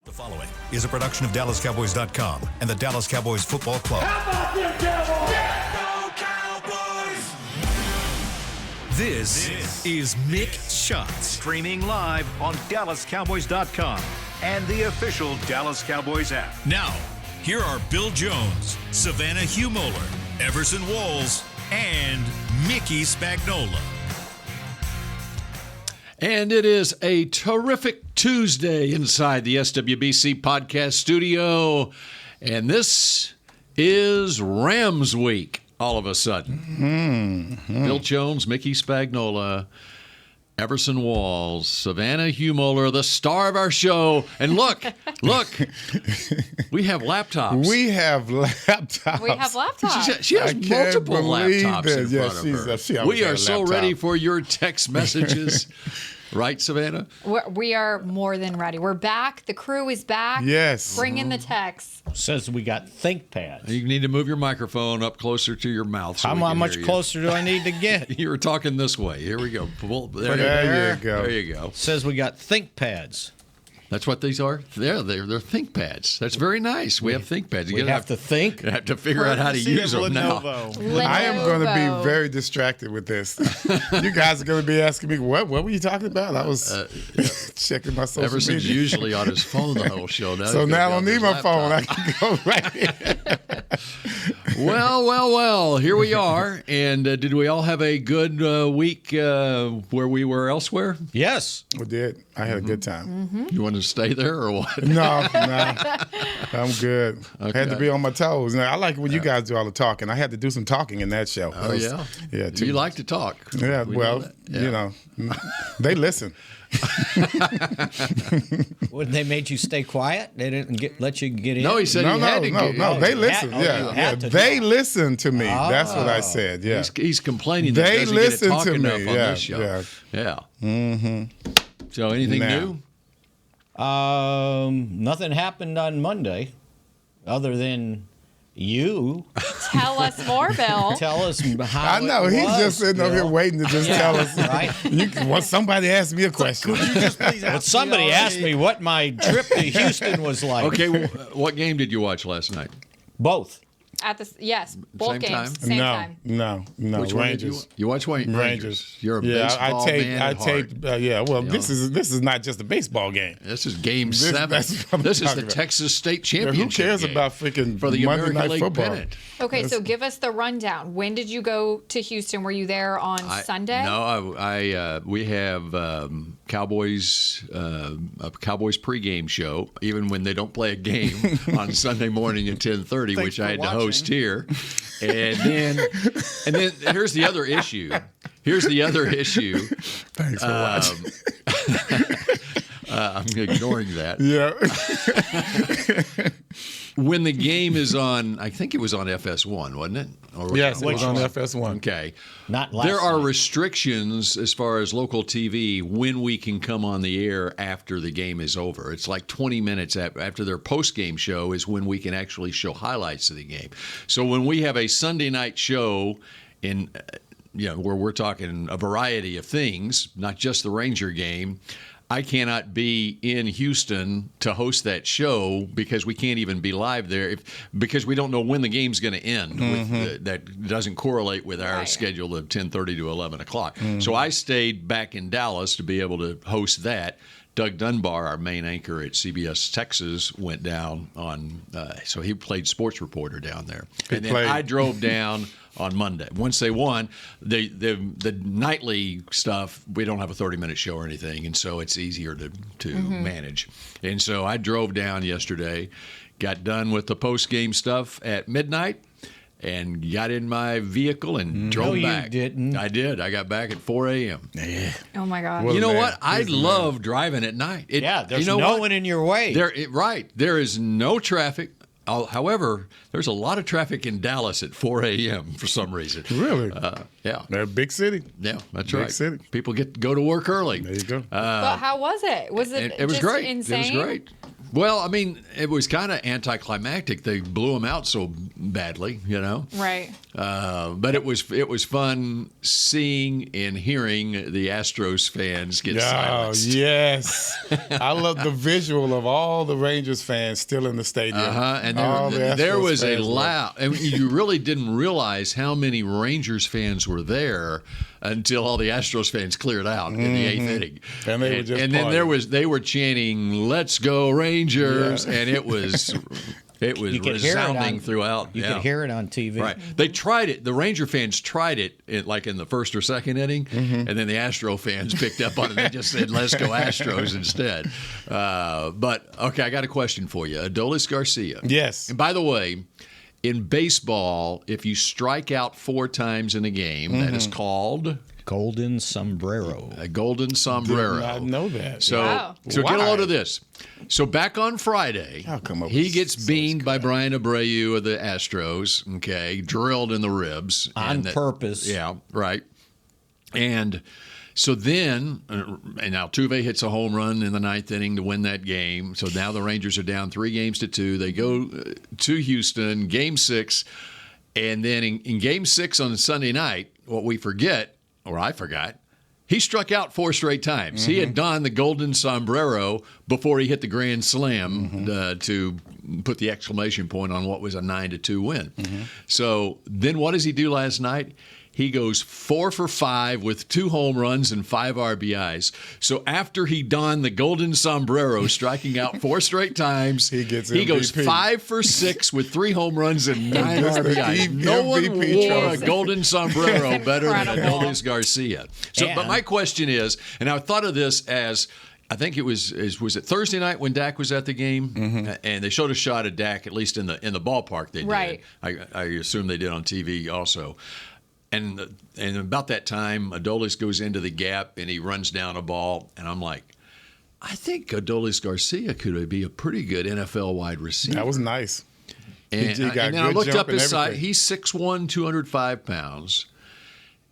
The following is a production of DallasCowboys.com and the Dallas Cowboys Football Club. How about them Cowboys? Yeah, go Cowboys! This is Mick Shots, streaming live on DallasCowboys.com and the official Dallas Cowboys app. Now, here are Bill Jones, Savannah Humoller, Everson Walls, and Mickey Spagnola. And it is a terrific Tuesday inside the SWBC podcast studio. And this is Rams week all of a sudden. Bill Jones, Mickey Spagnola, Everson Walls, Savannah Humoller, the star of our show. And look, we have laptops. We have laptops. She has multiple laptops in front of her. We are so ready for your text messages. Right, Savannah? We are more than ready. We're back. The crew is back. Yes. Bring in the texts. Says we got ThinkPads. You need to move your microphone up closer to your mouth. So How much closer do I need to get? You were talking this way. Here we go. There you go. There you go. Says we got ThinkPads. That's what these are? They're ThinkPads. That's very nice. We have ThinkPads. You have to think. You have to figure out how to use them now. I am going to be very distracted with this. You guys are going to be asking me, what were you talking about? I was checking my social media. Everson's usually on his phone the whole show. So now I don't need my phone. I can go right here. Well. Here we are. And did we all have a good week where we were elsewhere? Yes. We did. I had a good time. Mm-hmm. You want to stay there or what? No. I'm good. Okay. I had to be on my toes. Now, I like when you guys do all the talking. I had to do some talking in that show. Oh, yeah? Yeah. You like to talk. Yeah, you know, they listen. When they made you stay quiet, they didn't let you get in. No, he said no. They listen. They listen to me. That's what I said. Yeah, he's complaining that he doesn't get to talk enough on this show. Yeah. Mm-hmm. So anything new? Nothing happened on Monday, other than you. Tell us more, Bill. Tell us how I know it he's was, just sitting over here waiting to just tell us. Right? Somebody asked me a question. Somebody asked me what my trip to Houston was like. Okay, what game did you watch last night? Both. Both games, same time. No. Which Rangers. You watch Rangers. You're a baseball man at heart. Well, this is not just a baseball game. This is Game 7. This is the Texas State Championship. Who cares about freaking for the Monday American Night League Football? pennant? Okay, so give us the rundown. When did you go to Houston? Were you there on Sunday? No, we have Cowboys a Cowboys pregame show, even when they don't play a game on Sunday morning at 10:30, which I had to host here. And then here's the other issue. Thanks for watching. I'm ignoring that. Yeah. When the game is on, I think it was on FS1, wasn't it? Yes, it was on FS1. Okay. Not last There are night. restrictions as far as local TV when we can come on the air after the game is over. It's like 20 minutes after their post-game show is when we can actually show highlights of the game. So when we have a Sunday night show in where we're talking a variety of things, not just the Ranger game, I cannot be in Houston to host that show because we can't even be live there because we don't know when the game's going to end. That doesn't correlate with our schedule of 10:30 to 11 o'clock. So I stayed back in Dallas to be able to host that. Doug Dunbar, our main anchor at CBS Texas, went down on so he played sports reporter down there. And then I drove down on Monday. Once they won, the nightly stuff, we don't have a 30-minute show or anything, and so it's easier to manage. And so I drove down yesterday, got done with the post-game stuff at midnight, and got in my vehicle and drove back. No, you didn't. I did. I got back at 4 a.m. Yeah. Oh, my God. You know what? I love driving at night. There's no one in your way. There is no traffic. However, there's a lot of traffic in Dallas at 4 a.m. for some reason. Really? Yeah. They're a big city. Yeah, that's big right. City. People go to work early. There you go. But how was it? Was it was just great. insane? It was great. Well, I mean, it was kind of anticlimactic. They blew him out so badly, Right. But it was fun seeing and hearing the Astros fans get silenced. Yes. I love the visual of all the Rangers fans still in the stadium. And All there was a fans were- loud. I mean, you really didn't realize how many Rangers fans were there until all the Astros fans cleared out in the eighth inning. And they were just and then partying. they were chanting "Let's go Rangers," and it was resounding throughout. You could hear it on TV. Right. They tried it. The Ranger fans tried it like in the first or second inning, and then the Astro fans picked up on it. They just said, "Let's go Astros" instead. But okay, I got a question for you. Adolis Garcia. Yes. And by the way, in baseball, if you strike out 4 times in a game, that is called Golden sombrero. a golden sombrero. Did not know that. So, Wow. so get a Why? load of this. So back on Friday, I'll come up he with gets some beamed by Brian Abreu of the Astros. Okay, drilled in the ribs On purpose. Yeah, right. And so then, and Altuve hits a home run in the 9th inning to win that game. So now the Rangers are down 3-2. They go to Houston, Game 6, and then in Game 6 on Sunday night, what we forget, or I forgot, he struck out 4 straight times. He had donned the golden sombrero before he hit the grand slam to put the exclamation point on what was a 9-2 win. So then what does he do last night? He goes 4 for 5 with 2 home runs and 5 RBIs. So after he donned the golden sombrero, striking out 4 straight times, He gets he goes MVP. 5 for 6 with 3 home runs and 9 That's the RBIs. No one MVP wore a trophy. golden sombrero better than incredible. Adolis Garcia. So, but And- my question is, and I thought of this as, I think it was it Thursday night when Dak was at the game, and they showed a shot of Dak, at least in the ballpark they did. Right. I assume they did on TV also. And about that time, Adolis goes into the gap and he runs down a ball, and I'm like, I think Adolis Garcia could be a pretty good NFL wide receiver. That was nice. And, He got and then I good looked jump up and his size. everything. He's 6'1", 205 pounds.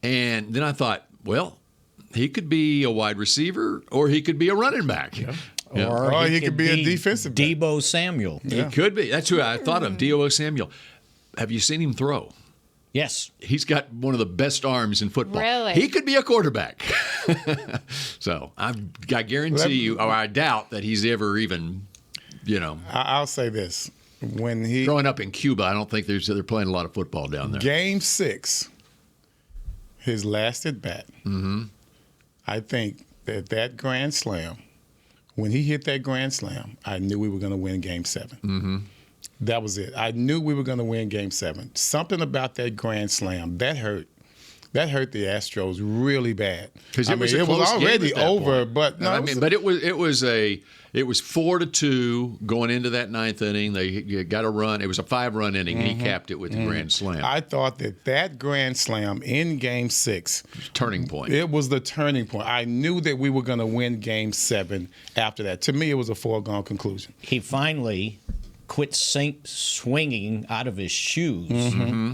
And then I thought, well, he could be a wide receiver or he could be a running back. Yeah. Or he could be a defensive back. Debo Samuel. He could be. That's who I thought of, Debo Samuel. Have you seen him throw? Yes. He's got one of the best arms in football. Really? He could be a quarterback. So I guarantee you, or I doubt that he's ever even, I'll say this. When he growing up in Cuba, I don't think they're playing a lot of football down there. Game 6, his last at bat, I think that grand slam, when he hit that grand slam, I knew we were going to win Game 7. That was it. I knew we were going to win Game 7. Something about that grand slam, that hurt. That hurt the Astros really bad. Because I it was mean, a close game already at that over, point. but no, I mean, but it was 4-2 going into that 9th inning. They got a run. It was a 5-run inning. And he capped it with the grand slam. I thought that grand slam in Game 6, Turning point. it was the turning point. I knew that we were going to win Game 7 after that. To me, it was a foregone conclusion. He finally quit swinging out of his shoes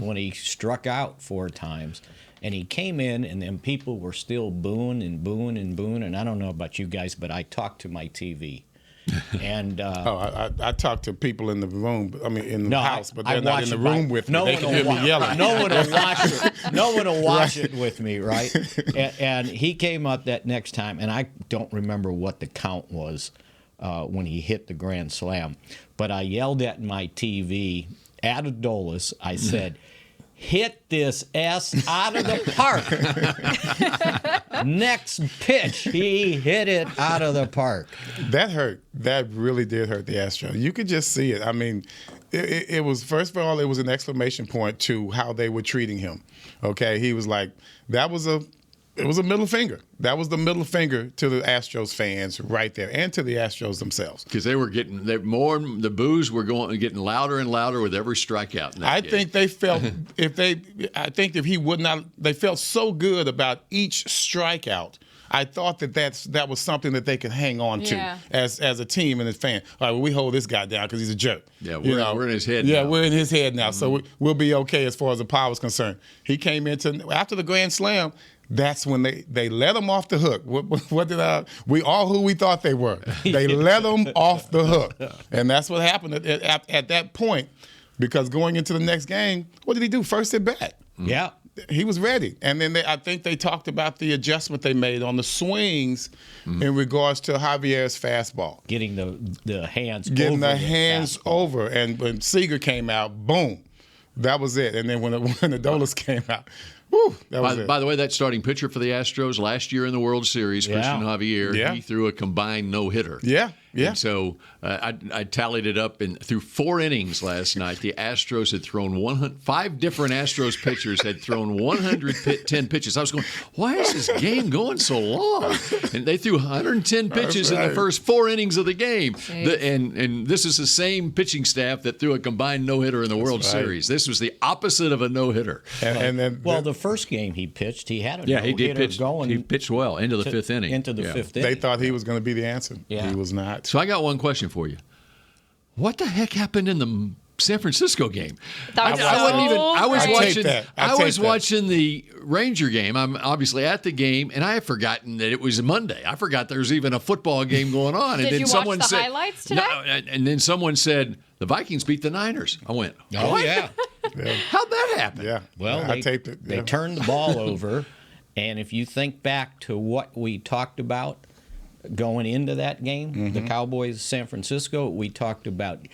when he struck out 4 times. And he came in, and then people were still booing and booing and booing. And I don't know about you guys, but I talked to my TV. And I talked to people in the room, in the house, but they're not watch in the it by- room with me. no They one can will hear me yelling. No one will watch it. No one will watch it with me, right? And he came up that next time, and I don't remember what the count was when he hit the grand slam. But I yelled at my TV at Adolis. I said, hit this S out of the park. Next pitch, he hit it out of the park. That hurt. That really did hurt the Astros. You could just see it. I mean, it was, first of all, it was an exclamation point to how they were treating him. Okay, he was like, it was a middle finger. That was the middle finger to the Astros fans right there, and to the Astros themselves. Because they were getting the boos were getting louder and louder with every strikeout. In that I game. think they felt if he would not, they felt so good about each strikeout. I thought that was something that they could hang on to Yeah. as a team and as fans. All right, well, we hold this guy down because he's a jerk. Yeah, we're in his head Yeah, now. we're in his head now, so we'll be okay as far as the power is concerned. He came into after the grand slam. that's when they let them off the hook. What did we all who we thought they were? They let them off the hook, and that's what happened at that point. Because going into the next game, what did he do? First at bat. Yeah. He was ready. And then I think they talked about the adjustment they made on the swings in regards to Javier's fastball. Getting the hands Getting over the hands fastball. over. And when Seager came out, boom. That was it. And then when Adolis came out, whew, that was it. By the way, that starting pitcher for the Astros last year in the World Series, Christian Javier, he threw a combined no-hitter. Yeah. And so I tallied it up, and through 4 innings last night, the Astros had thrown 5 different Astros pitchers had thrown 110 pitches. I was going, why is this game going so long? And they threw 110 pitches in the first 4 innings of the game. And this is the same pitching staff that threw a combined no-hitter in the World Series. This was the opposite of a no-hitter. And then, the first game he pitched, he had a he no-hitter did pitch. going. He pitched well into the 5th inning. Into the 5th inning. they thought he was going to be the answer. Yeah. He was not. So I got one question for you. What the heck happened in the San Francisco game? That was I was watching the Ranger game. I'm obviously at the game, and I had forgotten that it was Monday. I forgot there was even a football game going on. Did and then you someone watch the said, highlights today? No, and then someone said the Vikings beat the Niners. I went, Oh, what? yeah. How'd that happen? Yeah. Well, I taped it. They turned the ball over, and if you think back to what we talked about going into that game, the Cowboys, San Francisco, we talked about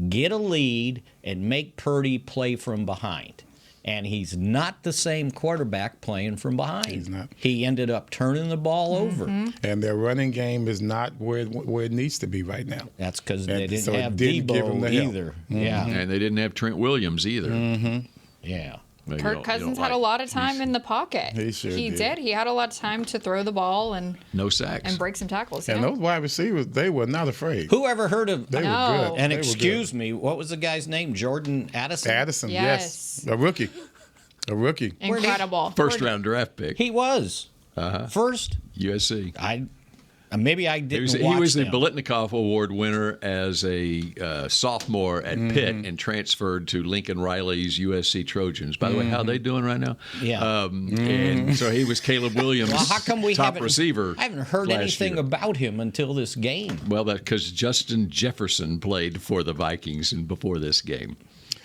get a lead and make Purdy play from behind. And he's not the same quarterback playing from behind. He's not. He ended up turning the ball over. And their running game is not where it needs to be right now. That's because they didn't so it have didn't give him Debo the help. either. Yeah. And they didn't have Trent Williams either. Yeah. Kirk Cousins had a lot of time in the pocket. He sure did. He had a lot of time to throw the ball and no sacks and break some tackles. And those wide receivers, they were not afraid. Who ever heard of? They were good. And They were excuse good. me, what was the guy's name? Jordan Addison. Addison, Yes. yes. A rookie. Incredible. First round draft pick. He was first. USC. Maybe I didn't He watch was the them. Bolitnikoff Award winner as a sophomore at Pitt and transferred to Lincoln Riley's USC Trojans. By the way, how are they doing right now? Yeah. And so he was Caleb Williams' Well, how come we top receiver. I haven't heard last anything year. about him until this game. Well, that's because Justin Jefferson played for the Vikings and before this game.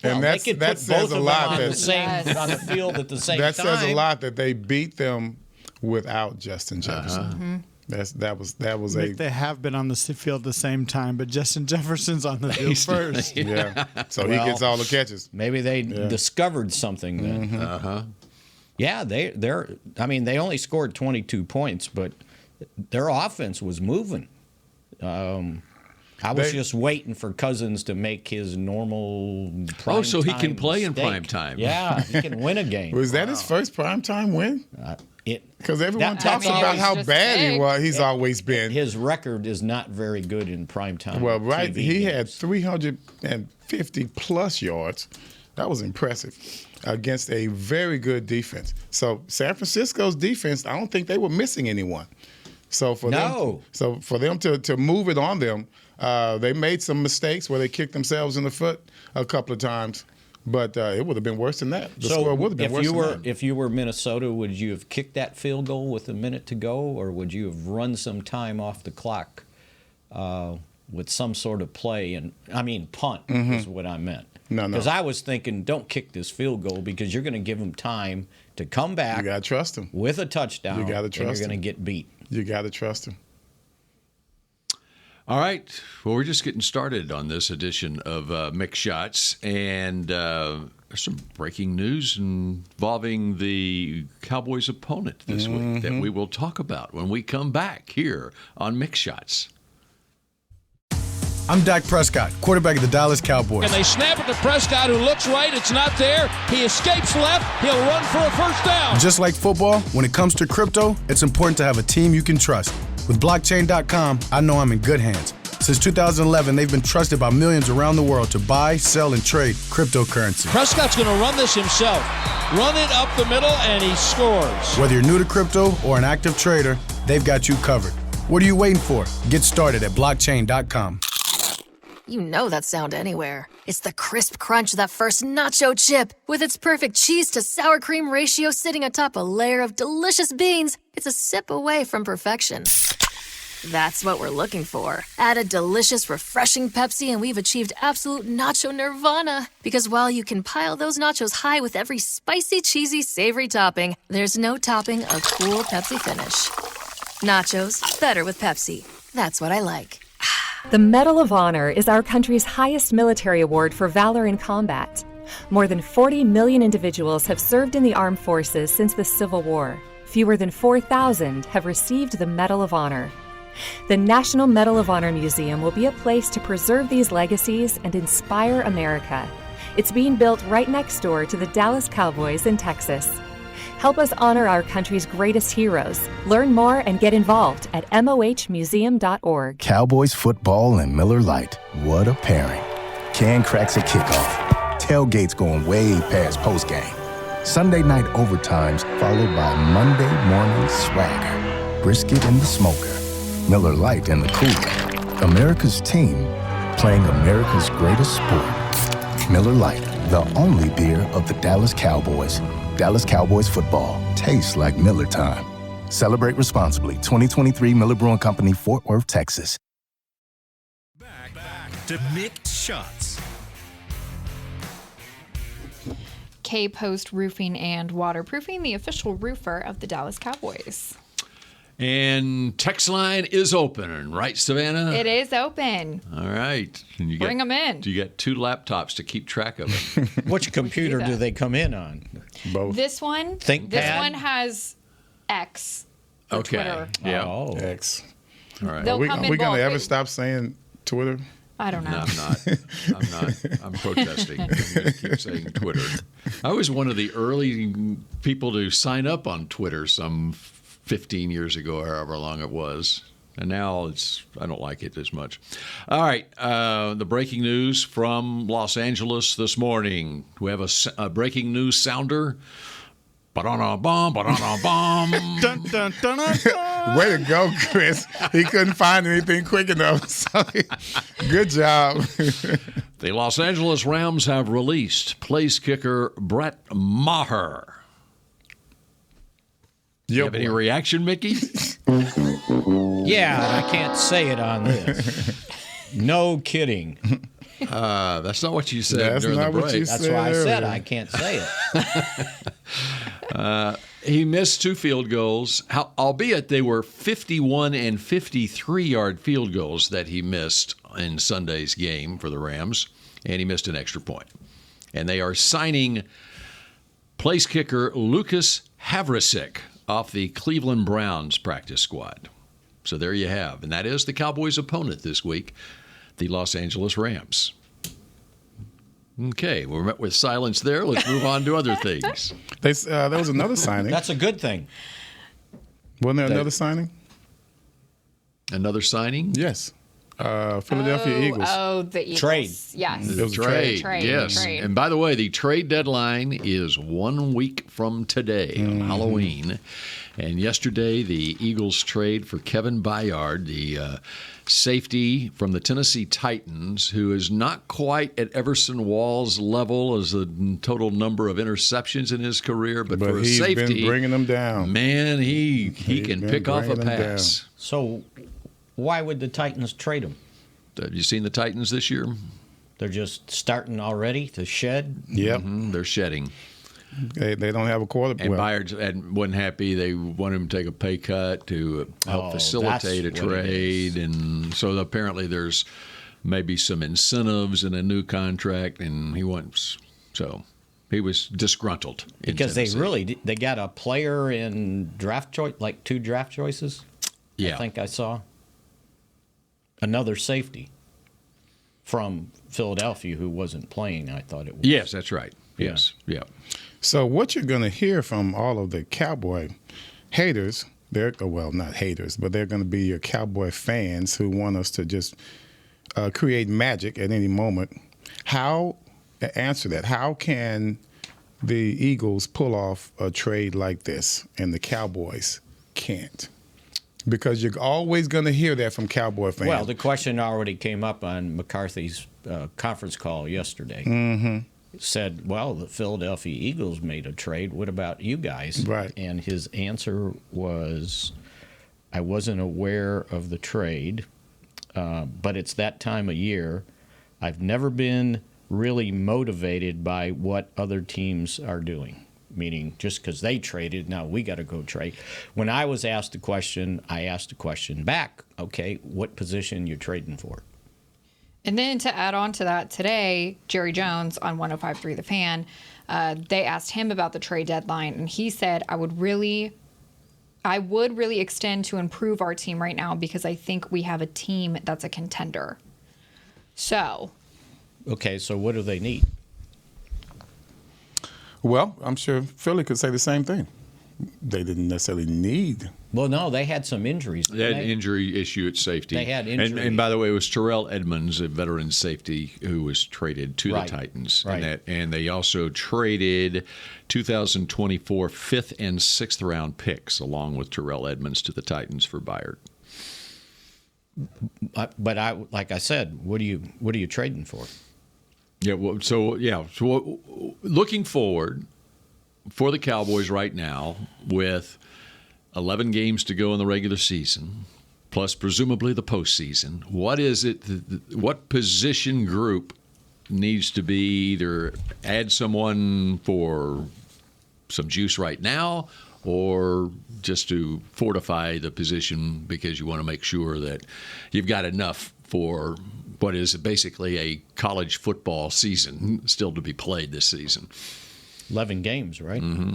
And Well, they could that put says both a of lot. them on the That, same Yes. on the field at the same that time. says a lot that they beat them without Justin Jefferson. That was Mick, they have been on the field at the same time, but Justin Jefferson's on the field first. yeah. So Well, he gets all the catches. Maybe they discovered something then. Yeah, they're. I mean, they only scored 22 points, but their offense was moving. I was just waiting for Cousins to make his normal prime so he can time play in mistake. prime time. Yeah, he can win a game. Was that his first primetime win? Because everyone That- talks I mean, about it was how just bad he big. was. He's always been. His record is not very good in prime time. Well, right. TV He had games. 350 plus yards. That was impressive against a very good defense. So San Francisco's defense, I don't think they were missing anyone. So for them to move it on them, they made some mistakes where they kicked themselves in the foot a couple of times. But it would have been worse than that. The score would have been worse than that. If you were Minnesota, would you have kicked that field goal with a minute to go, or would you have run some time off the clock with some sort of play? And I mean, punt is what I meant. No. Because I was thinking, don't kick this field goal because you're going to give them time to come back. You got to trust them. With a touchdown. You gotta and trust you're going him. to get beat. You got to trust them. All right. Well, we're just getting started on this edition of Mick Shots, and there's some breaking news involving the Cowboys' opponent this week that we will talk about when we come back here on Mick Shots. I'm Dak Prescott, quarterback of the Dallas Cowboys. And they snap it to Prescott, who looks right. It's not there. He escapes left. He'll run for a first down. Just like football, when it comes to crypto, it's important to have a team you can trust. With blockchain.com, I know I'm in good hands. Since 2011, they've been trusted by millions around the world to buy, sell, and trade cryptocurrency. Prescott's going to run this himself. Run it up the middle, and he scores. Whether you're new to crypto or an active trader, they've got you covered. What are you waiting for? Get started at blockchain.com. You know that sound anywhere. It's the crisp crunch of that first nacho chip. With its perfect cheese to sour cream ratio sitting atop a layer of delicious beans, it's a sip away from perfection. That's what we're looking for. Add a delicious, refreshing Pepsi and we've achieved absolute nacho nirvana. Because while you can pile those nachos high with every spicy, cheesy, savory topping, there's no topping a cool Pepsi finish. Nachos, better with Pepsi. That's what I like. The Medal of Honor is our country's highest military award for valor in combat. More than 40 million individuals have served in the armed forces since the Civil War. Fewer than 4,000 have received the Medal of Honor. The National Medal of Honor Museum will be a place to preserve these legacies and inspire America. It's being built right next door to the Dallas Cowboys in Texas. Help us honor our country's greatest heroes. Learn more and get involved at mohmuseum.org. Cowboys football and Miller Lite. What a pairing. Can cracks at kickoff. Tailgates going way past postgame. Sunday night overtimes followed by Monday morning swagger. Brisket in the smoker. Miller Lite in the cooler. America's team playing America's greatest sport. Miller Lite, the only beer of the Dallas Cowboys. Dallas Cowboys football tastes like Miller time. Celebrate responsibly. 2023 Miller Brewing Company, Fort Worth, Texas. Back to Mick Shots. K-Post Roofing and Waterproofing, the official roofer of the Dallas Cowboys. And text line is open, right, Savannah? It is open. All right. And you Bring them in. You get 2 laptops to keep track of it. Which computer do they come in on? Both. This one, ThinkPad? This one has X for Twitter. Yeah. Oh. X. All right. They'll Are we come in going to both. ever stop saying Twitter? I don't know. No, I'm not. I'm protesting. I'm going to keep saying Twitter. I was one of the early people to sign up on Twitter some 15 years ago, or however long it was. And now I don't like it as much. All right. The breaking news from Los Angeles this morning. We have a breaking news sounder. Ba-da-da-bum, ba-da-da-bum. Dun, dun, dun, dun, dun. Way to go, Chris. He couldn't find anything quick enough. So good job. The Los Angeles Rams have released place kicker Brett Maher. You have any reaction, Mickey? Yeah, I can't say it on this. No kidding. That's not what you said That's during not the what break. you That's why I said I can't say it. He missed 2 field goals, albeit they were 51 and 53-yard field goals that he missed in Sunday's game for the Rams, and he missed an extra point. And they are signing place kicker Lucas Havrasik off the Cleveland Browns practice squad. So there you have. And that is the Cowboys' opponent this week, the Los Angeles Rams. Okay, we're met with silence there. Let's move on to other things. There was another signing. That's a good thing. Wasn't there another signing? Another signing? Yes. Philadelphia Eagles. Oh, the Eagles. Trade. Yes. It was a trade. Yes. Trade. And by the way, the trade deadline is 1 week from today on Halloween. And yesterday, the Eagles trade for Kevin Byard, the safety from the Tennessee Titans, who is not quite at Everson Wall's level as the total number of interceptions in his career, but for a he's safety, been bringing them down. Man, he can been pick off a bringing them pass. So why would the Titans trade him? Have you seen the Titans this year? They're just starting already to shed? Yep. They're shedding. They don't have a quarterback. And Byard wasn't happy. They wanted him to take a pay cut to help facilitate a that's what it trade. And so apparently there's maybe some incentives in a new contract, and he was disgruntled. Because they got a player in draft choice, like 2 draft choices. Yeah. I think I saw another safety from Philadelphia who wasn't playing. I thought it was. Yes, that's right. Yes, yeah. So what you're going to hear from all of the Cowboy haters, not haters, but they're going to be your Cowboy fans who want us to just create magic at any moment. Answer that. How can the Eagles pull off a trade like this and the Cowboys can't? Because you're always going to hear that from Cowboy fans. Well, the question already came up on McCarthy's conference call yesterday. It said, well, the Philadelphia Eagles made a trade. What about you guys? Right. And his answer was, I wasn't aware of the trade, but it's that time of year. I've never been really motivated by what other teams are doing, meaning just because they traded, now we got to go trade. When I was asked the question, I asked the question back, okay, what position you're trading for? And then to add on to that, today, Jerry Jones on 105.3 The Fan, they asked him about the trade deadline, and he said, I would really extend to improve our team right now because I think we have a team that's a contender. So. Okay, so what do they need? Well, I'm sure Philly could say the same thing. They didn't necessarily need. Well, no, they had some injuries. They had an injury issue at safety. They had injury. And by the way, it was Terrell Edmonds, a veteran safety, who was traded to the Titans. Right. And they also traded 2024 5th and 6th round picks along with Terrell Edmonds to the Titans for Byard. But like I said, what are you trading for? Yeah. Well, so looking forward for the Cowboys right now with 11 games to go in the regular season, plus presumably the postseason, what is it? What position group needs to be either add someone for some juice right now, or just to fortify the position because you want to make sure that you've got enough for what is basically a college football season still to be played this season. 11 games, right? Mm-hmm.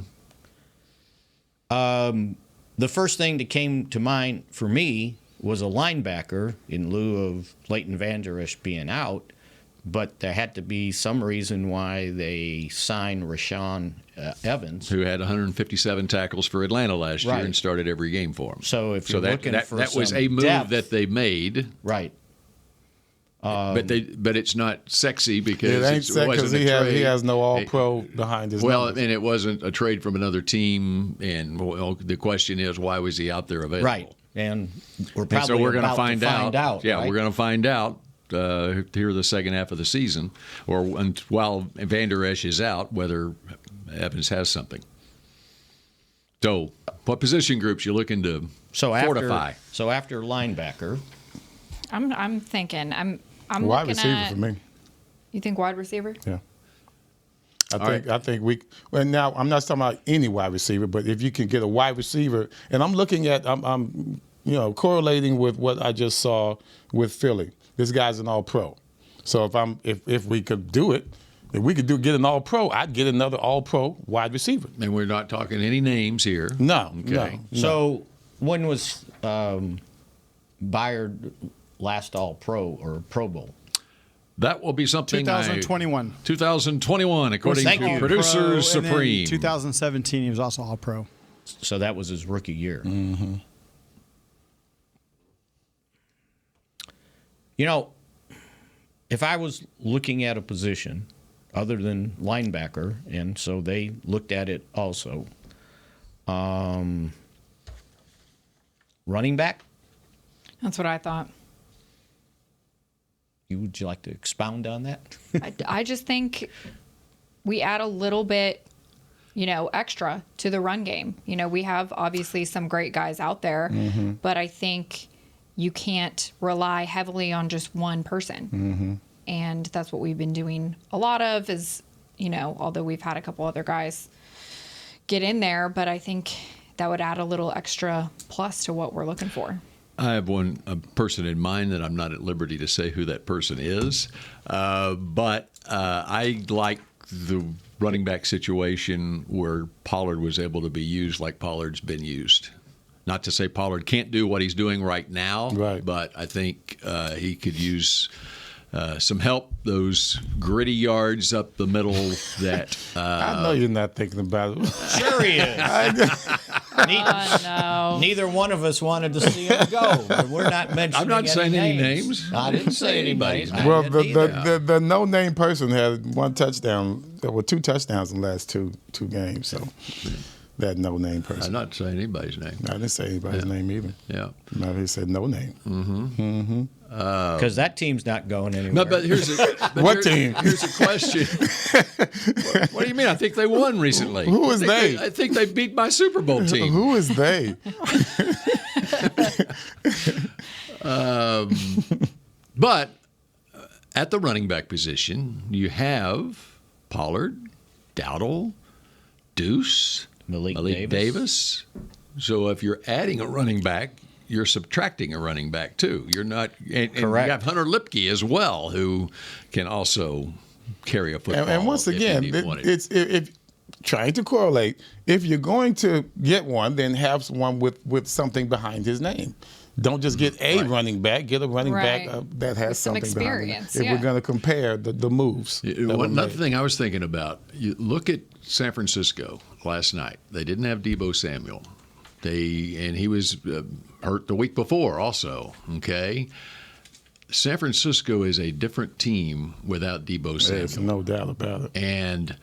The first thing that came to mind for me was a linebacker in lieu of Leighton Vander Esch being out, but there had to be some reason why they signed Rashaan Evans, who had 157 tackles for Atlanta last year and started every game for them. So if you're looking for that was some a move depth, that they made, right? But it's not sexy because it ain't sexy because he has no All-Pro behind his Well, numbers. and it wasn't a trade from another team. And the question is, why was he out there available? Right. And we're probably so we're going to find out. Yeah, right? we're going to find out here the second half of the season, or while Vander Esch is out, whether Evans has something. So, what position groups you looking to fortify? So after linebacker, I'm thinking I'm wide looking receiver at, for me. You think wide receiver? Yeah. I think we. Well, now I'm not talking about any wide receiver, but if you can get a wide receiver, and I'm looking at, I'm correlating with what I just saw with Philly. This guy's an All-Pro. So if we could do it, if we could get an All-Pro, I'd get another All-Pro wide receiver. And we're not talking any names here. No. Okay. No. So when was Byard last All-Pro or Pro Bowl? That will be something 2021. 2021, according to Producers Supreme. 2017, he was also All-Pro. So that was his rookie year. Mm-hmm. If I was looking at a position other than linebacker, and so they looked at it also, running back? That's what I thought. Would you like to expound on that? I just think we add a little bit, extra to the run game. We have obviously some great guys out there, but I think you can't rely heavily on just one person. Mm-hmm. And that's what we've been doing a lot of is, although we've had a couple other guys get in there, but I think that would add a little extra plus to what we're looking for. I have a person in mind that I'm not at liberty to say who that person is, but I like the running back situation where Pollard was able to be used like Pollard's been used. Not to say Pollard can't do what he's doing right now, but I think he could use some help, those gritty yards up the middle that... I know you're not thinking about it. Sure he is. No. Neither one of us wanted to see him go. But we're not mentioning I'm not saying any names. I didn't say anybody's name. Well, the no-name person had one touchdown, or two touchdowns in the last two games. So that no-name person. I'm not saying anybody's name. I didn't say anybody's name either. Yeah. No, he said no name. Mm-hmm. Because that team's not going anywhere. No, but here's team? Here's a question. What do you mean? I think they won recently. Who is they? I think they beat my Super Bowl team. Who is they? But at the running back position, you have Pollard, Dowdle, Deuce, Malik Davis. So if you're adding a running back, you're subtracting a running back too. You're not. And Correct. you have Hunter Lipke as well, who can also carry a football. And once again, it's if trying to correlate. If you're going to get one, then have one with something behind his name. Don't just get a running back. Get a running back that has with some something experience. behind it. If we're going to compare the moves. Another thing I was thinking about, you look at San Francisco last night. They didn't have Deebo Samuel. And he was hurt the week before also, okay? San Francisco is a different team without Deebo Samuel. There's no doubt about it. And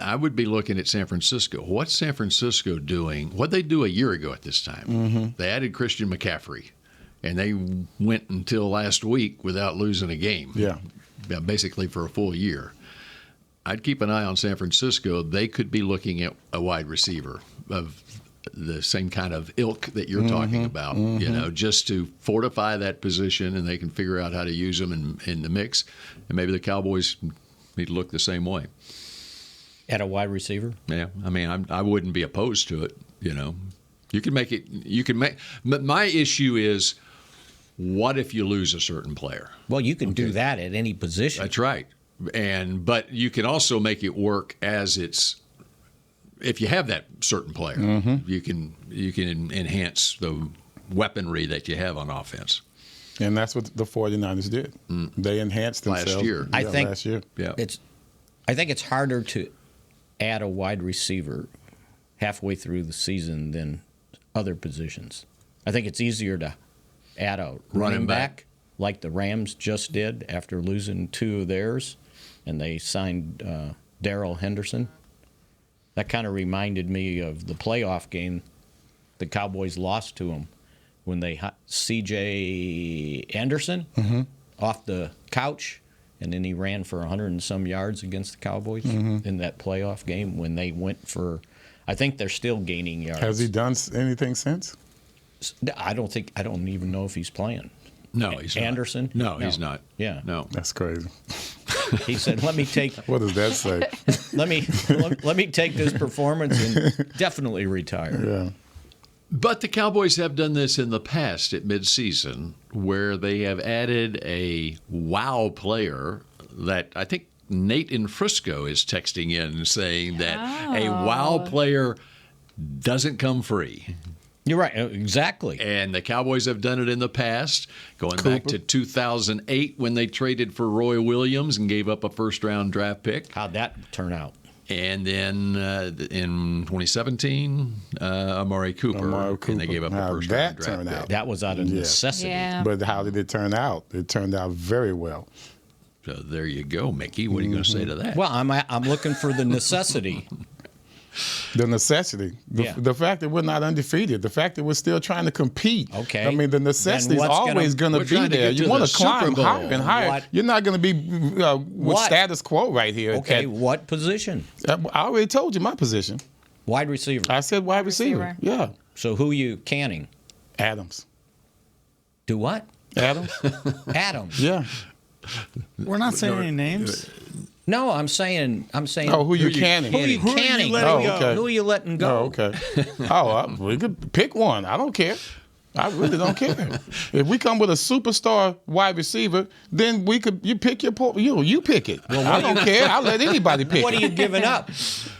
I would be looking at San Francisco. What's San Francisco doing? What they do a year ago at this time? Mm-hmm. They added Christian McCaffrey, and they went until last week without losing a game. Yeah, basically for a full year. I'd keep an eye on San Francisco. They could be looking at a wide receiver of the same kind of ilk that you're talking about, just to fortify that position, and they can figure out how to use them in the mix. And maybe the Cowboys need to look the same way. At a wide receiver? Yeah, I mean, I wouldn't be opposed to it. You can make it. You can make. But my issue is, what if you lose a certain player? Well, you can do that at any position. That's right. But you can also make it work as it's. If you have that certain player, you can enhance the weaponry that you have on offense. And that's what the 49ers did. They enhanced themselves last year. Last year. Yeah. I think it's harder to add a wide receiver halfway through the season than other positions. I think it's easier to add a running back like the Rams just did after losing two of theirs, and they signed Darrell Henderson. That kind of reminded me of the playoff game the Cowboys lost to them when they had C.J. Anderson off the couch, and then he ran for 100 and some yards against the Cowboys in that playoff game when they went for, I think they're still gaining yards. Has he done anything since? I don't even know if he's playing. No, he's Anderson? not. No, he's not. Yeah. No. That's crazy. He said, let me take. What does that say? let me take this performance and definitely retire. Yeah. But the Cowboys have done this in the past at midseason, where they have added a wow player that I think Nate in Frisco is texting in saying that a wow player doesn't come free. You're right, exactly. And the Cowboys have done it in the past, going back to 2008 when they traded for Roy Williams and gave up a first-round draft pick. How'd that turn out? And then in 2017, Amari Cooper, and they gave up a first-round draft pick. That was out of necessity. Yeah. But how did it turn out? It turned out very well. So there you go, Mickey. What are you going to say to that? Well, I'm looking for the necessity. The necessity, the fact that we're not undefeated, the fact that we're still trying to compete. Okay. I mean, the necessity is always going to be there. You want to climb higher and higher. You're not going to be with status quo right here. Okay, what position? I already told you my position. Wide receiver. I said wide receiver. Yeah. So who are you canning? Adams. Do what? Adams. Adams. Yeah. We're not saying any names. No, I'm saying. Oh, who you canning? Who are you canning? Who are you letting go? Oh, okay. We could pick one. I don't care. I really don't care. If we come with a superstar wide receiver, then you pick you pick it. Well, I don't care. I'll let anybody pick. What are you giving up?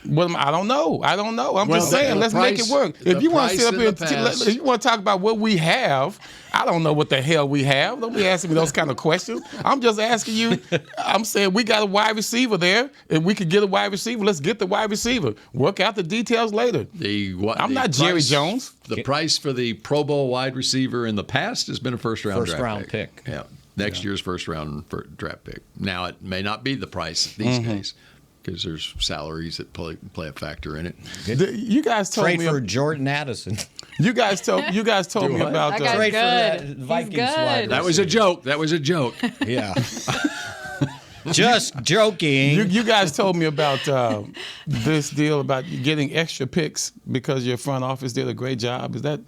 Well, I don't know. I'm just saying. Let's make it work. If you want to sit up here, if you want to talk about what we have, I don't know what the hell we have. Don't be asking me those kind of questions. I'm just asking you. I'm saying we got a wide receiver there. If we could get a wide receiver, let's get the wide receiver. Work out the details later. I'm not Jerry Jones. The price for the Pro Bowl wide receiver in the past has been a first-round pick. Yeah. Next year's first-round draft pick. Now, it may not be the price these days because there's salaries that play a factor in it. You guys told Trade me for Jordan Addison. You guys told me about That guy's Trade for that good. Vikings He's wide good. That was a joke. That was a joke. Yeah. Just joking. You guys told me about this deal about getting extra picks because your front office did a great job. Is that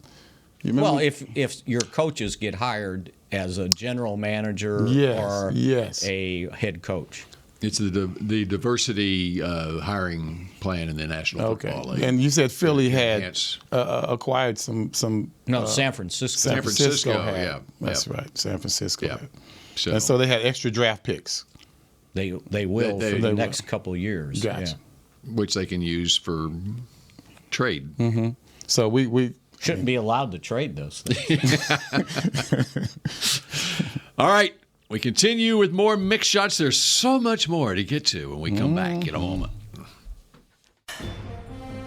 you remember? Well, if your coaches get hired as a general manager or a head coach. It's the diversity hiring plan in the National Football League. And you said Philly had acquired some. No, San Francisco. San Francisco had. yeah. That's right. San Francisco had. So, and so they had extra draft picks. They will for the next couple of years. Gotcha. Yeah. Which they can use for trade. Mm-hmm. So we shouldn't be allowed to trade those things. All right. We continue with more Mick Shots. There's so much more to get to when we come back in a moment.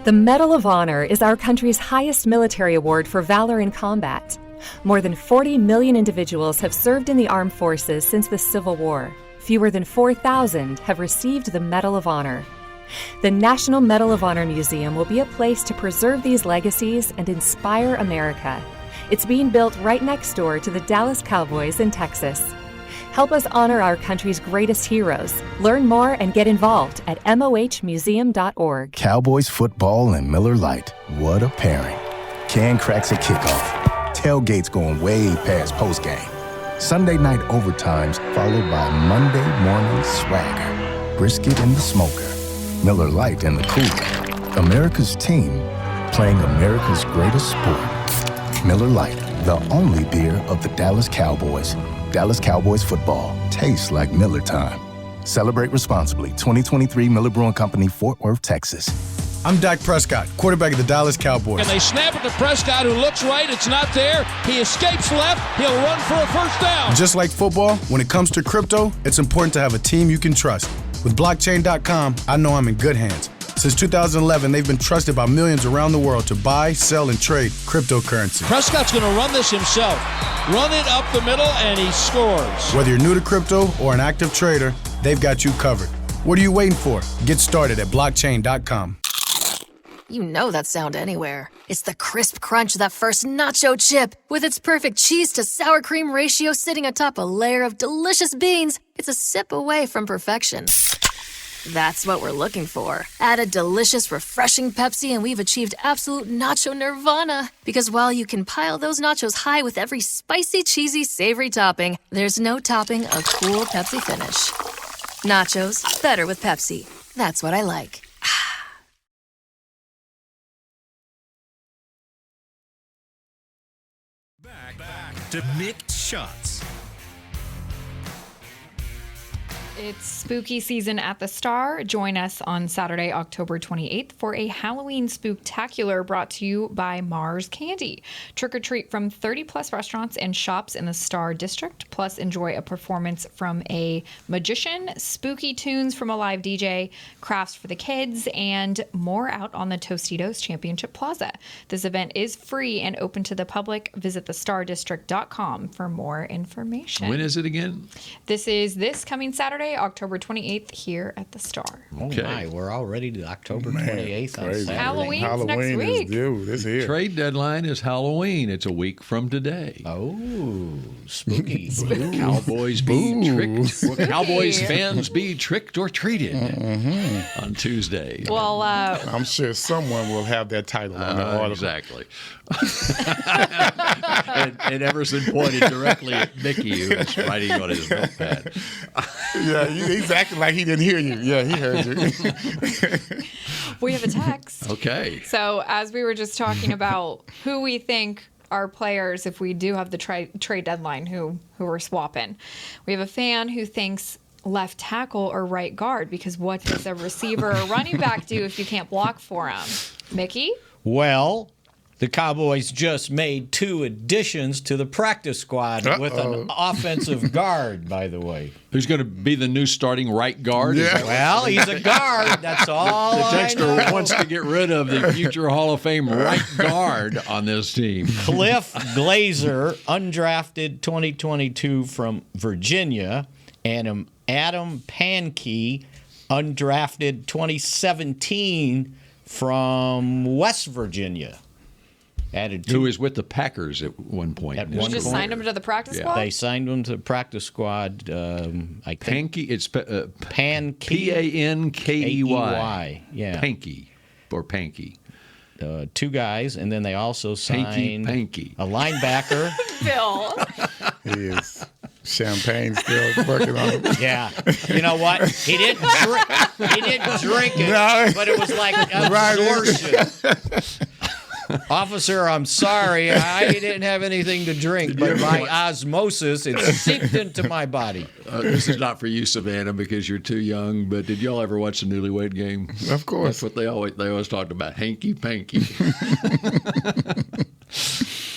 The Medal of Honor is our country's highest military award for valor in combat. More than 40 million individuals have served in the armed forces since the Civil War. Fewer than 4,000 have received the Medal of Honor. The National Medal of Honor Museum will be a place to preserve these legacies and inspire America. It's being built right next door to the Dallas Cowboys in Texas. Help us honor our country's greatest heroes. Learn more and get involved at mohmuseum.org. Cowboys football and Miller Lite. What a pairing. Can cracks at kickoff. Tailgates going way past postgame. Sunday night overtimes followed by Monday morning swagger. Brisket in the smoker. Miller Lite in the cooler. America's team playing America's greatest sport. Miller Lite, the only beer of the Dallas Cowboys. Dallas Cowboys football tastes like Miller time. Celebrate responsibly. 2023 Miller Brewing Company, Fort Worth, Texas. I'm Dak Prescott, quarterback of the Dallas Cowboys. And they snap it to Prescott, who looks right. It's not there. He escapes left. He'll run for a first down. Just like football, when it comes to crypto, it's important to have a team you can trust. With blockchain.com, I know I'm in good hands. Since 2011, they've been trusted by millions around the world to buy, sell, and trade cryptocurrency. Prescott's going to run this himself. Run it up the middle, and he scores. Whether you're new to crypto or an active trader, they've got you covered. What are you waiting for? Get started at blockchain.com. You know that sound anywhere. It's the crisp crunch of that first nacho chip. With its perfect cheese to sour cream ratio sitting atop a layer of delicious beans, it's a sip away from perfection. That's what we're looking for. Add a delicious, refreshing Pepsi and we've achieved absolute nacho nirvana. Because while you can pile those nachos high with every spicy, cheesy, savory topping, there's no topping a cool Pepsi finish. Nachos, better with Pepsi. That's what I like. Back to Mick Shots. It's spooky season at the Star. Join us on Saturday, October 28th for a Halloween spooktacular brought to you by Mars Candy. Trick or treat from 30-plus restaurants and shops in the Star District, plus enjoy a performance from a magician, spooky tunes from a live DJ, crafts for the kids, and more out on the Tostitos Championship Plaza. This event is free and open to the public. Visit thestardistrict.com for more information. When is it again? This is this coming Saturday, October 28th, here at the Star. Okay. Oh my, we're already to October 28th on Saturday. Halloween's next week. This here. Trade deadline is Halloween. It's a week from today. Oh, spooky. Cowboys be tricked. Will Cowboys fans be tricked or treated on Tuesday? Well, I'm sure someone will have that title on the article. Exactly. and Everson pointed directly at Mickey, who was writing on his notepad. Yeah, he's acting like he didn't hear you. Yeah, he heard you. we have a text. Okay. So as we were just talking about who we think are players, if we do have the trade deadline, who we're swapping, we have a fan who thinks left tackle or right guard, because what does a receiver or running back do if you can't block for him? Mickey? Well, the Cowboys just made 2 additions to the practice squad with an offensive guard, by the way. Who's going to be the new starting right guard? Yeah. Well, he's a guard. That's all. The I know. texter wants to get rid of the future Hall of Fame right guard on this team. Cliff Glazer, undrafted 2022 from Virginia, and Adam Pankey, undrafted 2017 from West Virginia. Who was with the Packers at one point. At You one just point. signed him to the practice squad? They signed him to the practice squad. I think Pankey. It's Pankey. Pankey. Yeah. Pankey or Pankey. 2 guys, and then they also signed Pankey. a linebacker. Phil. He is. Champagne still working on him. Yeah. You know what? He didn't drink it, No. but it was like absorption. Officer, I'm sorry. I didn't have anything to drink, but by osmosis, it seeped into my body. This is not for you, Savannah, because you're too young. But did y'all ever watch the Newlywed Game? Of course. That's what they always talked about. Hanky panky.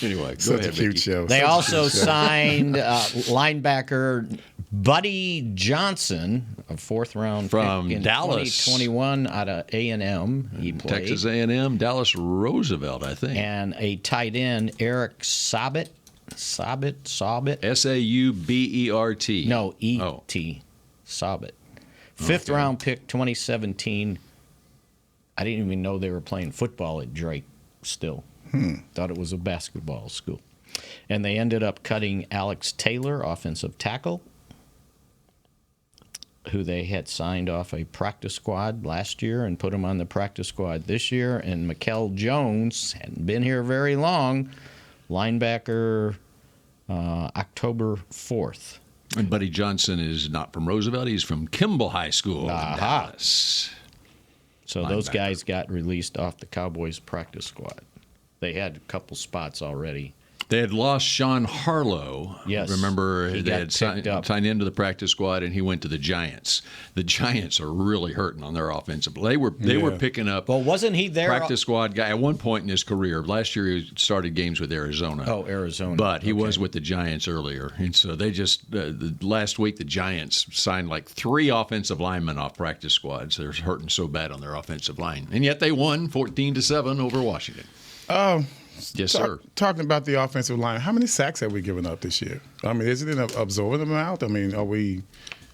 Anyway, go Such ahead, a cute Mickey. show. They Such a also cute show. signed linebacker Buddy Johnson, a 4th-round From pick in Dallas. 2021 out of A&M. He played. Texas A&M, Dallas Roosevelt, I think. And a tight end, Eric Saubert. Saubert. No, E.T. Saubert. 5th-round pick, 2017. I didn't even know they were playing football at Drake still. Thought it was a basketball school. And they ended up cutting Alex Taylor, offensive tackle, who they had signed off a practice squad last year and put him on the practice squad this year. And Mikel Jones hadn't been here very long, linebacker, October 4th. And Buddy Johnson is not from Roosevelt. He's from Kimball High School in Dallas. So those guys got released off the Cowboys practice squad. They had a couple spots already. They had lost Sean Harlow. Yes. Remember, He they got had picked up. signed into the practice squad, and he went to the Giants. The Giants are really hurting on their offensive. They were picking up. Well, wasn't he there? Practice squad guy at one point in his career. Last year, he started games with Arizona. Oh, Arizona. But he was with the Giants earlier. And so they just, last week, the Giants signed like 3 offensive linemen off practice squads. They're hurting so bad on their offensive line. And yet they won 14-7 over Washington. Yes, sir. Talking about the offensive line, how many sacks have we given up this year? I mean, is it an absorbent amount? I mean,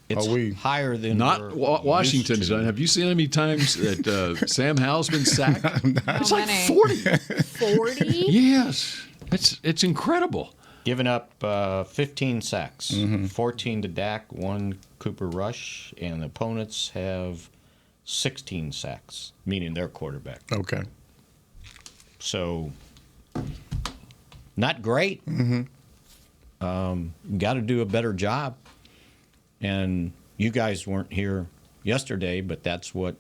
It's higher than Not Washington's done. Have you seen how many times that Sam Howell's been sacked? It's like 40. 40? Yes. It's incredible. Giving up 15 sacks, 14 to Dak, 1 Cooper Rush, and the opponents have 16 sacks, meaning their quarterback. Okay. So, not great. Got to do a better job. And you guys weren't here yesterday, but that's what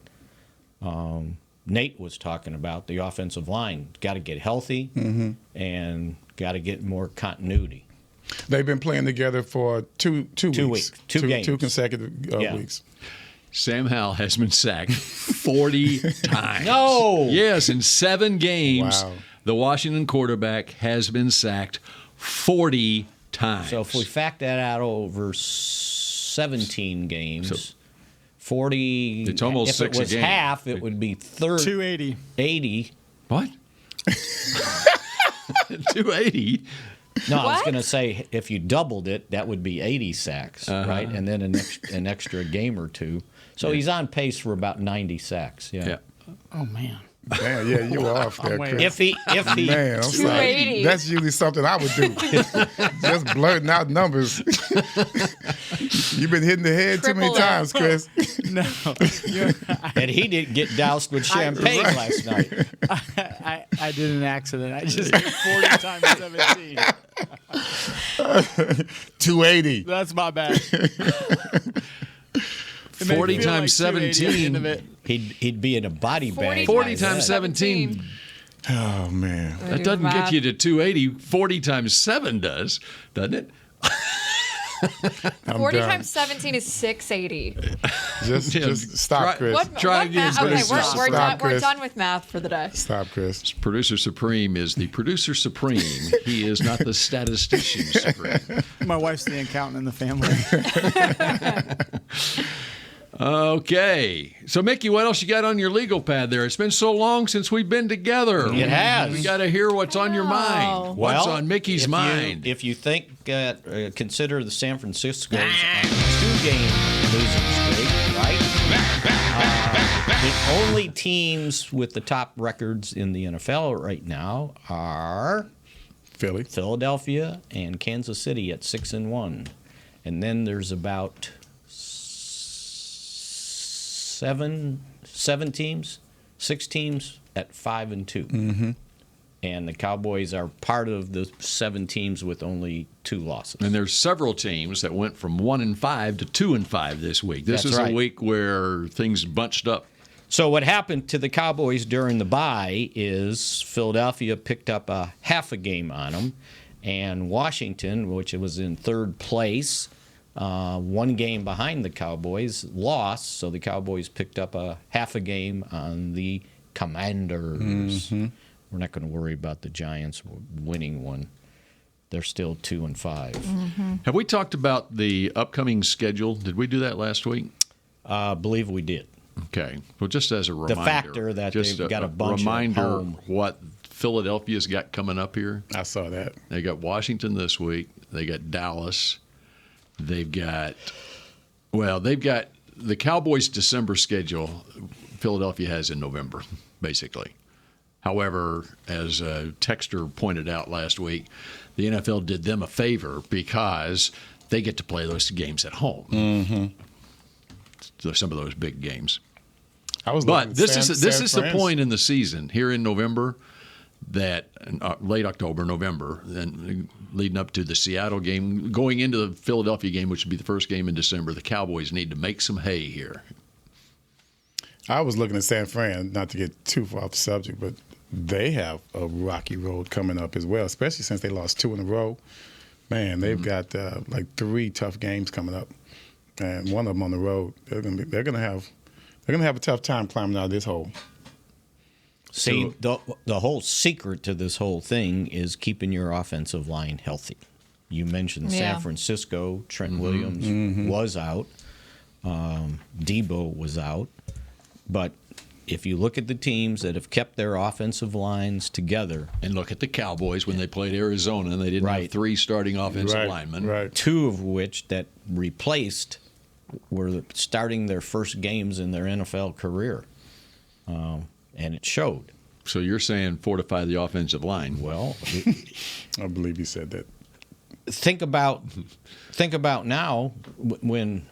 Nate was talking about, the offensive line. Got to get healthy and got to get more continuity. They've been playing together for two weeks. Two games. 2 consecutive weeks. Sam Howell has been sacked 40 times. No! Yes, in 7 games, Wow. the Washington quarterback has been sacked 40 times. So if we fact that out over 17 games, 40. It's almost if 6 it was a game. half, it would be 280. 80. What? 280? No, I was What? going to say if you doubled it, that would be 80 sacks, right? And then an extra game or 2. So he's on pace for about 90 sacks. Yeah. Oh, man. Damn, yeah, you were off there, waiting. Chris. If he Man, I'm sorry. 280. That's usually something I would do. Just blurting out numbers. You've been hitting the head too many Triple it. times, Chris. No. and he didn't get doused with champagne last night. I did an accident. I just did 40 times 17. 280. That's my bad. It made 40 me feel times like 280 at the end 17. of it. He'd be in a body bag. 40 like times that. 17. Oh, man. That doesn't get you to 280. 40 times 7 does, doesn't it? 40 done. times 17 is 680. Just stop, Chris. Try again, math? Okay, producer we're done. Chris. We're done with math for the day. Stop, Chris. Producer Supreme is the producer supreme. He is not the statistician supreme. My wife's the accountant in the family. Okay. So, Mickey, what else you got on your legal pad there? It's been so long since we've been together. It has. We got to hear what's on your mind. What's on Mickey's mind? If you think, consider the San Francisco's two-game losing streak, right? The only teams with the top records in the NFL right now are Philadelphia and Kansas City at 6-1. And then there's about six teams at 5-2. Mm-hmm. And the Cowboys are part of the 7 teams with only 2 losses. And there's several teams that went from 1-5 to 2-5 this week. This is a week where things bunched up. So what happened to the Cowboys during the bye is Philadelphia picked up a half a game on them, and Washington, which was in third place, 1 game behind the Cowboys, lost. So the Cowboys picked up a half a game on the Commanders. Mm-hmm. We're not going to worry about the Giants winning one. They're still 2-5. Mm-hmm. Have we talked about the upcoming schedule? Did we do that last week? I believe we did. Okay. Well, just as a reminder. The factor that they've got a bunch reminder at home. What Philadelphia's got coming up here. I saw that. They got Washington this week. They got Dallas. They've got the Cowboys' December schedule. Philadelphia has in November, basically. However, as a texter pointed out last week, the NFL did them a favor because they get to play those games at home. Mm-hmm. So some of those big games. But this is the point in the season here in November, that late October, November, and leading up to the Seattle game, going into the Philadelphia game, which would be the first game in December. The Cowboys need to make some hay here. I was looking at San Fran, not to get too far off the subject, but they have a rocky road coming up as well, especially since they lost 2 in a row. Man, they've got like 3 tough games coming up, and one of them on the road. They're gonna have a tough time climbing out of this hole. See, the whole secret to this whole thing is keeping your offensive line healthy. You mentioned San Francisco. Trent Williams was out. Debo was out. But if you look at the teams that have kept their offensive lines together. And look at the Cowboys when they played Arizona, and they didn't have 3 starting offensive linemen. Right. 2 of which that replaced were starting their first games in their NFL career. And it showed. So you're saying fortify the offensive line. Well, I believe you said that. Think about now when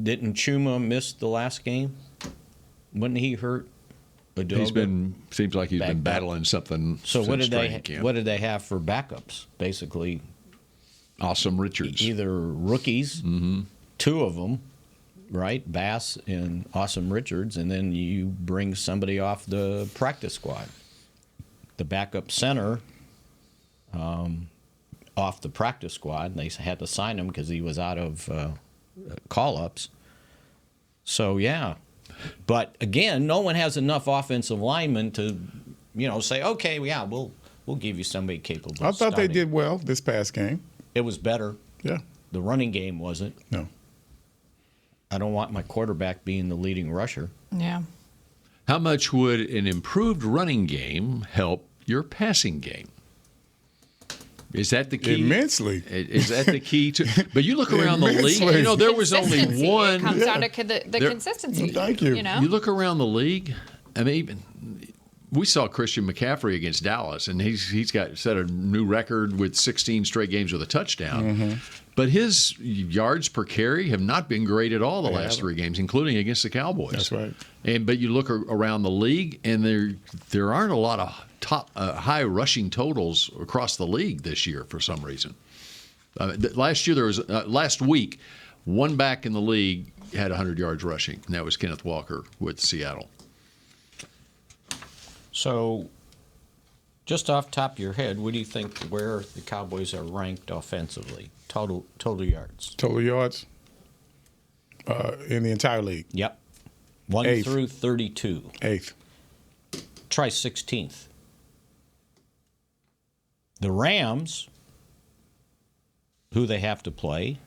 didn't Chuma miss the last game? Wasn't he hurt? Seems like he's been battling something. So what did camp. they have for backups? Basically, Awesome Richards. Either rookies, 2 of them. Right, Bass and Awesome Richards, and then you bring somebody off the practice squad. The backup center off the practice squad. They had to sign him because he was out of call-ups. So, yeah. But, again, no one has enough offensive linemen to, say, okay, yeah, we'll give you somebody capable I thought starting. they did well this past game. It was better. Yeah. The running game wasn't. No. I don't want my quarterback being the leading rusher. Yeah. How much would an improved running game help your passing game? Is that the key? Immensely. Is that the key to? But you look around the league. There was only one. It comes down to the consistency. Thank you. You look around the league. I mean, we saw Christian McCaffrey against Dallas, and he's got set a new record with 16 straight games with a touchdown. But his yards per carry have not been great at all the last 3 games, including against the Cowboys. That's right. But you look around the league, and there aren't a lot of top high rushing totals across the league this year for some reason. Last week, one back in the league had 100 yards rushing, and that was Kenneth Walker with Seattle. So, just off the top of your head, what do you think where the Cowboys are ranked offensively? Total yards. Total yards in the entire league. Yep. 1 through 32. 8th. Try 16th. The Rams, who they have to play,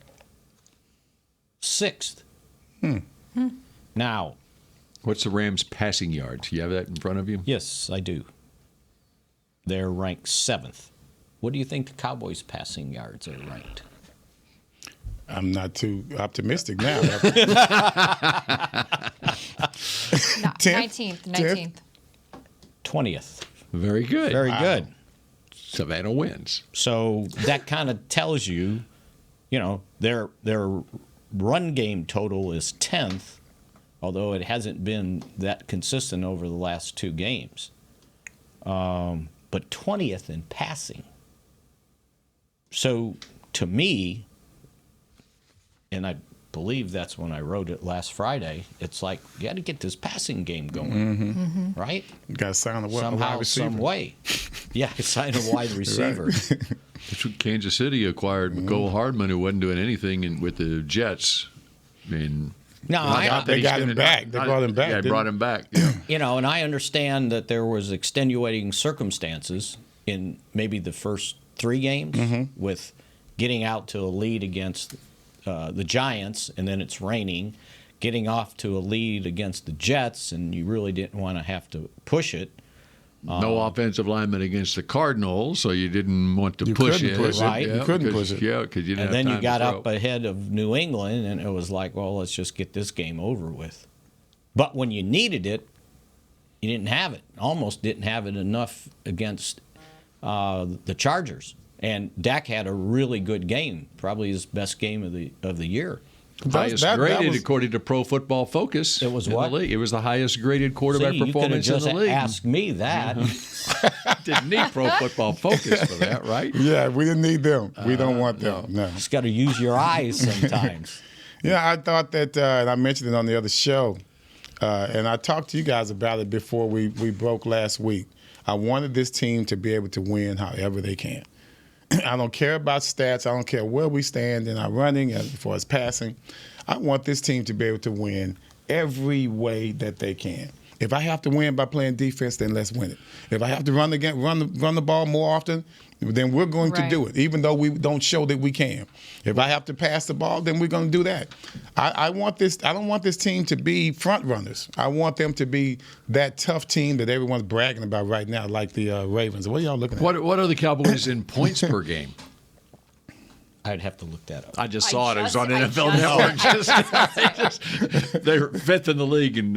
6th. Now, what's the Rams' passing yards? You have that in front of you? Yes, I do. They're ranked 7th. What do you think the Cowboys' passing yards are ranked? I'm not too optimistic now. 19th. 20th. Very good. Very good. Savannah wins. So that kind of tells you, their run game total is 10th, although it hasn't been that consistent over the last 2 games. But 20th in passing. So to me, and I believe that's when I wrote it last Friday, it's like you got to get this passing game going, right? You got to sign a somehow, wide receiver. some way. Yeah, sign a wide receiver. That's what Kansas City acquired Mecole Hardman, who wasn't doing anything with the Jets. I mean, no, they got him back. They brought him back. Yeah, they brought him back. Yeah. And I understand that there was extenuating circumstances in maybe the first 3 games with getting out to a lead against the Giants, and then it's raining, getting off to a lead against the Jets, and you really didn't want to have to push it. No offensive lineman against the Cardinals, so you didn't want to push it. Right. Yeah, you couldn't push it. Yeah, because you didn't and then have you got time to up ahead of New England, and it was like, well, let's just get this game over with. But when you needed it, you didn't have it. Almost didn't have it enough against the Chargers. And Dak had a really good game, probably his best game of the year. Highest graded according to Pro Football Focus. It was in what? The league. It was the highest graded quarterback performance in the league. Ask me that. Didn't need Pro Football Focus for that, right? Yeah, we didn't need them. We don't want them. No. Just got to use your eyes sometimes. Yeah, I thought that, and I mentioned it on the other show, and I talked to you guys about it before we broke last week. I wanted this team to be able to win however they can. I don't care about stats. I don't care where we stand in our running as far as passing. I want this team to be able to win every way that they can. If I have to win by playing defense, then let's win it. If I have to run the ball more often, then we're going to do it, even though we don't show that we can. If I have to pass the ball, then we're going to do that. I want this. I don't want this team to be front runners. I want them to be that tough team that everyone's bragging about right now, like the Ravens. What are y'all looking at? What are the Cowboys in points per game? I'd have to look that up. I just saw it. It was on NFL Network. They're 5th in the league in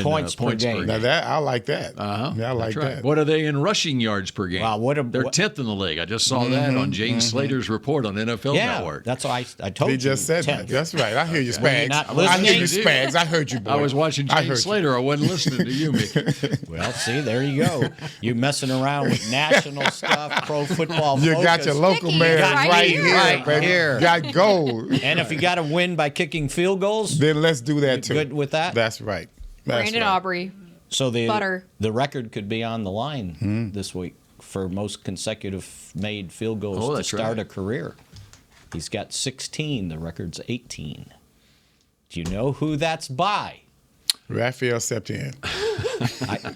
points per game. Now that I like that. Yeah, I like that. What are they in rushing yards per game? Wow, they're 10th in the league. I just saw that on James Slater's report on NFL Network. That's why I told you. He just said 10th. that. That's right. I hear you, Spags. I hear you, Spags. I heard you, boy. I was watching James Slater. I wasn't listening to you, Mick. Well, see, there you go. You messing around with national stuff, Pro Football Focus. You got your local man right here, baby. Here. Got gold. And if you got to win by kicking field goals, then let's do that too. Good with that? That's right. Brandon Aubrey. So Butter. the record could be on the line this week for most consecutive made field goals to start a career. He's got 16. The record's 18. Do you know who that's by? Raphael Septien.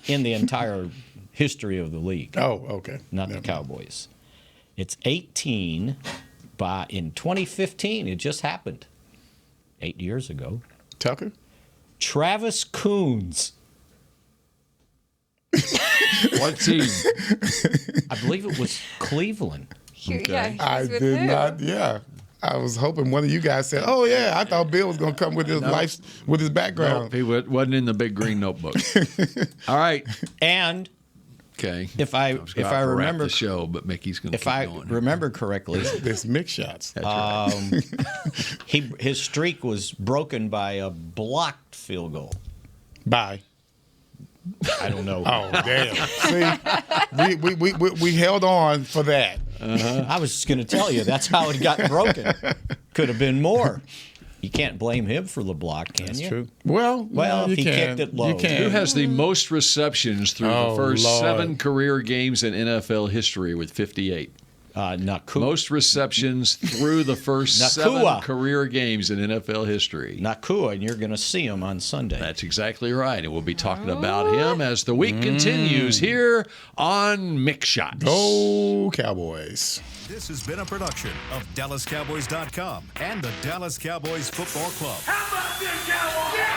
In the entire history of the league. Oh, okay. Not the Cowboys. It's 18 in 2015. It just happened 8 years ago. Tucker? Travis Coons. What team? I believe it was Cleveland. Okay. I did not. Yeah. I was hoping one of you guys said, "Oh yeah, I thought Bill was going to come with his life, with his background." No, he wasn't in the big green notebook. All right. And okay, if I remember the show, but Mickey's going to. If I remember correctly, this Mick shots. That's right. His streak was broken by a blocked field goal. By. I don't know. Oh damn! See, we held on for that. I was just going to tell you that's how it got broken. Could have been more. You can't blame him for the block, can you? That's true. Well, he kicked it low. You can. Who has the most receptions through the first 7 career games in NFL history with 58? Nakua. Most receptions through the first 7 career games in NFL history. Nakua, and you're going to see him on Sunday. That's exactly right. And we'll be talking about him as the week continues here on Mick Shots. Go Cowboys. This has been a production of DallasCowboys.com and the Dallas Cowboys Football Club. Cowboys!